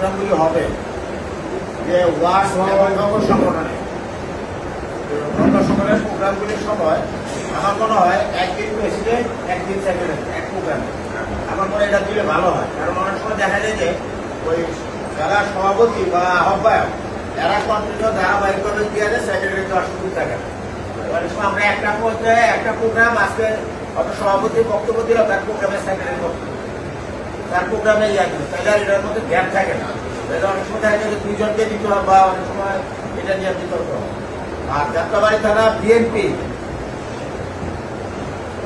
প্রোগ্রামগুলি হবে যে ওয়ার্ড নগর সংগঠনে নগর সংগঠনের প্রোগ্রামগুলির সময় আমার মনে হয় একদিন প্রেসিডেন্ট একদিন সেক্রেটারি এক প্রোগ্রামে আমার মনে হয় এটা দিলে ভালো হয়। কারণ অনেক সময় দেখা যায় যে ওই যারা সভাপতি বা আহ্বায়ক এরা কন্টিনিউ ধারাবাহিকভাবে দিয়ে দেয়, সেক্রেটারি দেওয়ার সুযোগ থাকে না। অনেক সময় আমরা একটা পর্যায়ে একটা প্রোগ্রাম আজকে হয়তো সভাপতি বক্তব্য দিল, তার প্রোগ্রামে সেক্রেটারি বক্তব্য তার প্রোগ্রামে ইয়ে দিল, তাহলে এটার মধ্যে গ্যাপ থাকে না। অনেক সময় দেখা যায় যে দুইজনকে দিতে হবে বা অনেক সময় এটা নিয়ে বিতর্ক হয়। আর যাত্রাবাড়ি থানা বিএনপি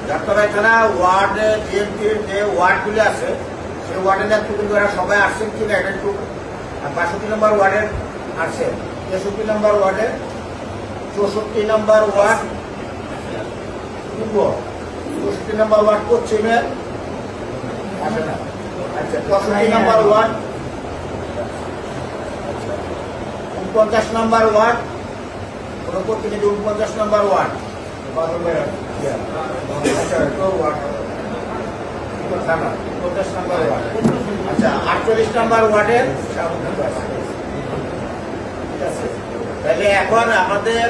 যাত্রাবাড়ি থানা ওয়ার্ডে বিএনপির যে ওয়ার্ডগুলি আছে সেই ওয়ার্ডের নেতৃত্ব সবাই আসছেন কিনা এটা একটু ৬২ নম্বর ওয়ার্ডের আসছে, ৬৩ নম্বর ওয়ার্ডের, ৬৪ নম্বর ওয়ার্ড পূর্ব, ৬৪ নম্বর ওয়ার্ড পশ্চিমে আসে না। আচ্ছা, ৬৪ নম্বর ওয়ার্ড, ৪৯ নম্বর ওয়ার্ড, কোনো প্রতিনিধি ৪৯ নম্বর ওয়ার্ড, আচ্ছা ৪৮ নম্বর ওয়ার্ডের। ঠিক আছে, তাহলে এখন আমাদের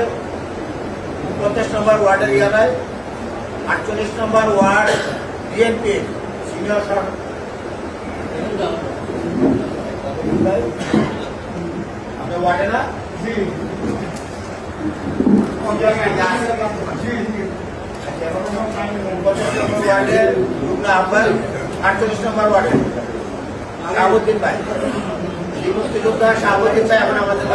৪৯ নম্বর ওয়ার্ডের ইয়ারায় ৪৮ নম্বর ওয়ার্ড বিএনপি সিনিয়র আপনি ওয়ার্ডে না ৪৮ নম্বর ওয়ার্ডে শাহাবুদ্দিন ভাই, মুক্তিযোদ্ধা শাহাবুদ্দিন ভাই এখন আমাদের